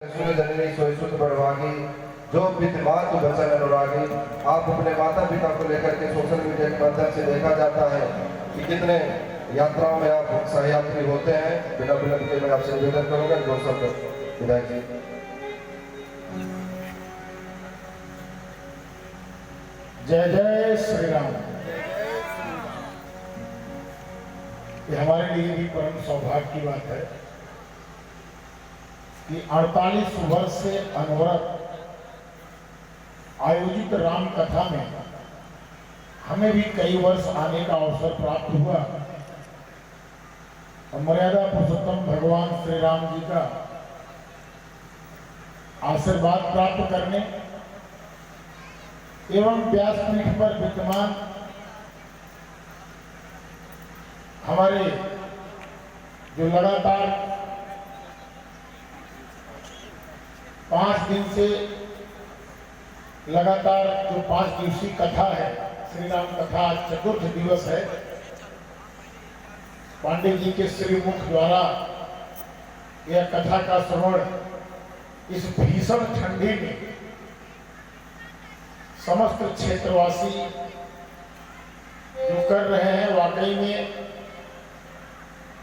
जननी सोईसुत बढ़वागी जो विद्यमान बचन अनुरागी। आप अपने माता पिता को लेकर के सोशल मीडिया के माध्यम से देखा जाता है कि कितने यात्राओं में आप सहयात्री होते हैं। बिना विलंब के मैं आपसे निवेदन करूंगा दो शब्द विधायक जी। जय जय श्री राम। ये हमारे लिए भी परम सौभाग्य की बात है कि 48 वर्ष से अनवरत आयोजित राम कथा में हमें भी कई वर्ष आने का अवसर प्राप्त हुआ और मर्यादा पुरुषोत्तम भगवान श्री राम जी का आशीर्वाद प्राप्त करने एवं व्यासपीठ पर विद्यमान हमारे जो लगातार 5 दिन से लगातार जो 5 दिवसीय कथा है श्री राम कथा चतुर्थ दिवस है। पांडे जी के श्रीमुख द्वारा यह कथा का श्रवण इस भीषण ठंडी में समस्त क्षेत्रवासी जो कर रहे हैं, वाकई में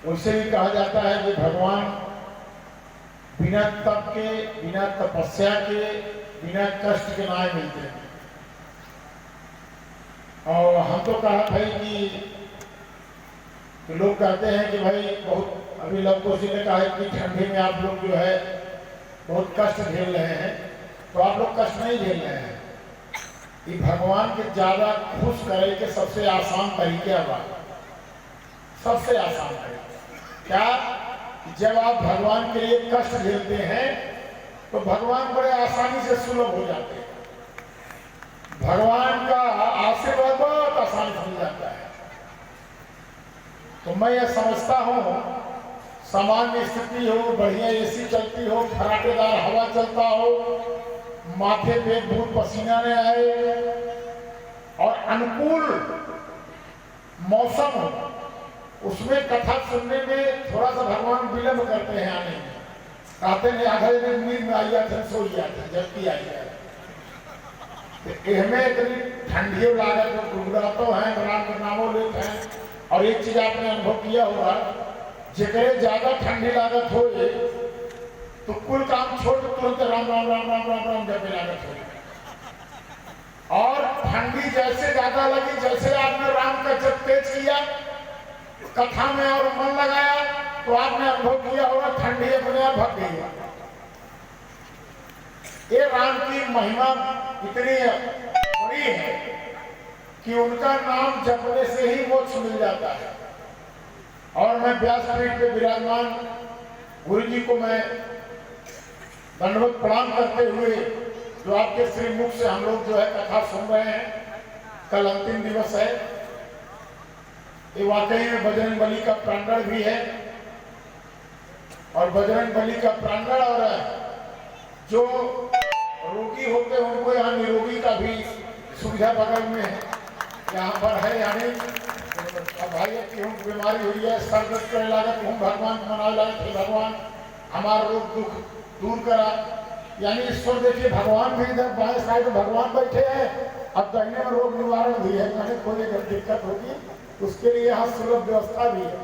उनसे भी कहा जाता है कि भगवान बिना तप के, बिना तपस्या के, बिना कष्ट के न्याय मिलते हैं। और हम तो कहा भाई कि लोग कहते हैं कि भाई बहुत अभी लवकोशी ने कहा है कि ठंडी में आप लोग जो है बहुत कष्ट झेल रहे हैं, तो आप लोग कष्ट नहीं झेल रहे हैं। ये भगवान के ज्यादा खुश करे के सबसे आसान तरीके हुआ, सबसे आसान तरीका क्या? जब आप भगवान के लिए कष्ट झेलते हैं तो भगवान बड़े आसानी से सुलभ हो जाते हैं। भगवान का आशीर्वाद बहुत आसानी से मिल जाता है। तो मैं यह समझता हूं, सामान्य स्थिति हो, बढ़िया एसी चलती हो, फराटेदार हवा चलता हो, माथे पे बूंद पसीना न आए और अनुकूल मौसम हो, उसमें कथा सुनने में थोड़ा सा भगवान विलंब करते हैं आने में। कहते हैं आधे दिन नींद में आई थे, सो गया था, जबकि आई है। हमें इतनी ठंडी लागत गुजरातों हैं, राम के नामों लेते हैं। और एक चीज आपने अनुभव किया होगा, जितने ज्यादा ठंडी लागत हो तो कुल काम छोड़ तुरंत राम राम राम राम राम राम जब लागत हो। और ठंडी जैसे ज्यादा लगी, जैसे आपने राम का जब तेज किया कथा में और मन लगाया, तो आपने अनुभव किया होगा ठंडी अपने आप भग गई। ये राम की महिमा इतनी बड़ी है कि उनका नाम जपने से ही मोक्ष मिल जाता है। और मैं व्यासपीठ पे विराजमान गुरु जी को मैं दंडवत प्रणाम करते हुए, जो आपके श्रीमुख से हम लोग जो है कथा सुन रहे हैं, कल अंतिम दिवस है। ये वाकई में बजरंग बली का प्रांगण भी है और बजरंग बली का प्रांगण, और जो रोगी होते हैं उनको यहाँ निरोगी का भी सुविधा बगल में है, यहाँ पर है। यानी अब भाई की हम बीमारी हुई है, सर दर्द करने लगा तो हम भगवान को मना लगे थे, भगवान हमारा रोग दुख दूर करा। यानी ईश्वर देखिए, भगवान भी इधर बाएं साइड भगवान बैठे हैं, अब दाहिने में रोग निवारण भी है। मैंने कोई अगर दिक्कत होगी उसके लिए यहाँ सुलभ व्यवस्था भी है।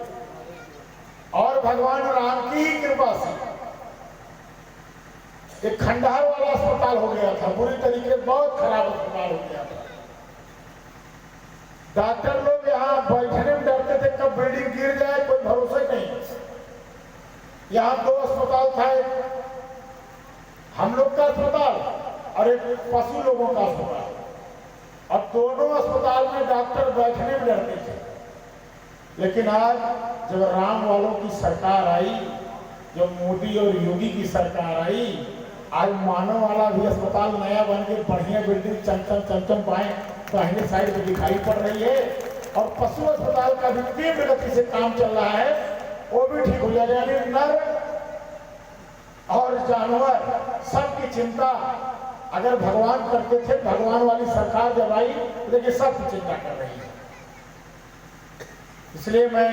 और भगवान राम की ही कृपा से एक खंडहर वाला अस्पताल हो गया था, बुरी तरीके बहुत खराब अस्पताल हो गया था। डॉक्टर लोग यहाँ बैठने में डरते थे कब बिल्डिंग गिर जाए, कोई भरोसा ही नहीं। यहाँ 2 अस्पताल था, एक हम लोग का अस्पताल और एक पशु लोगों का अस्पताल। अब दोनों अस्पताल में डॉक्टर बैठने में डरते थे। लेकिन आज जब राम वालों की सरकार आई, जब मोदी और योगी की सरकार आई, आज मानव वाला भी अस्पताल नया बन के बढ़िया बिल्डिंग चमचम दाहिने साइड में दिखाई पड़ रही है। और पशु अस्पताल का भी तीव्र गति से काम चल रहा है, वो भी ठीक हो जाएगा। यानी नर और जानवर सबकी चिंता अगर भगवान करते थे, भगवान वाली सरकार जब आई, लेकिन सबकी चिंता कर रही है। इसलिए मैं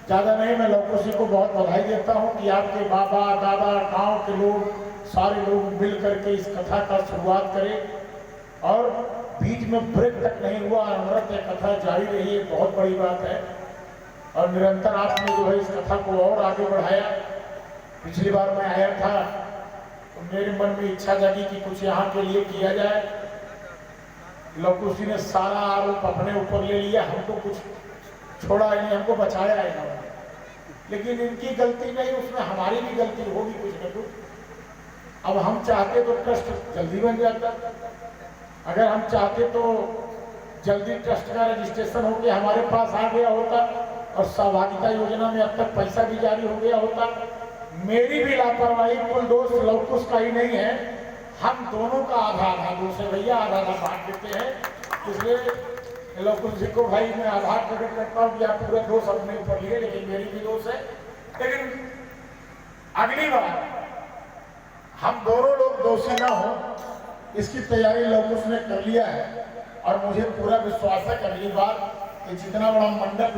ज्यादा नहीं, मैं लवकुश जी को बहुत बधाई देता हूं कि आपके बाबा दादा गांव के लोग सारे लोग मिल करके इस कथा का शुरुआत करें और बीच में ब्रेक तक नहीं हुआ, अनवरत ये कथा जारी रही है, बहुत बड़ी बात है। और निरंतर आपने जो है इस कथा को और आगे बढ़ाया। पिछली बार मैं आया था तो मेरे मन में इच्छा जागी कि कुछ यहाँ के लिए किया जाए। लवकुश जी ने सारा आरोप अपने ऊपर ले लिया, हमको कुछ छोड़ा ही नहीं, हमको बचाया है इन्होंने। लेकिन इनकी गलती नहीं, उसमें हमारी भी गलती होगी कुछ न कुछ। अब हम चाहते तो ट्रस्ट जल्दी बन जाता, अगर हम चाहते तो जल्दी ट्रस्ट का रजिस्ट्रेशन होकर हमारे पास आ गया होता और सहभागिता योजना में अब तक पैसा भी जारी हो गया होता। मेरी भी लापरवाही, कुल दोष लवकुश का ही नहीं है, हम दोनों का आधार है। दूसरे भैया आधा आधा बांट देते हैं, इसलिए लवकुश जी को भाई मैं आभार प्रकट करता हूँ कि आप पूरा दोष अपने ऊपर लिए, लेकिन मेरी भी दोष है। लेकिन अगली बार हम दोनों लोग दोषी ना हो, इसकी तैयारी लवकुश ने कर लिया है। और मुझे पूरा विश्वास है कि अगली बार जितना बड़ा मंडप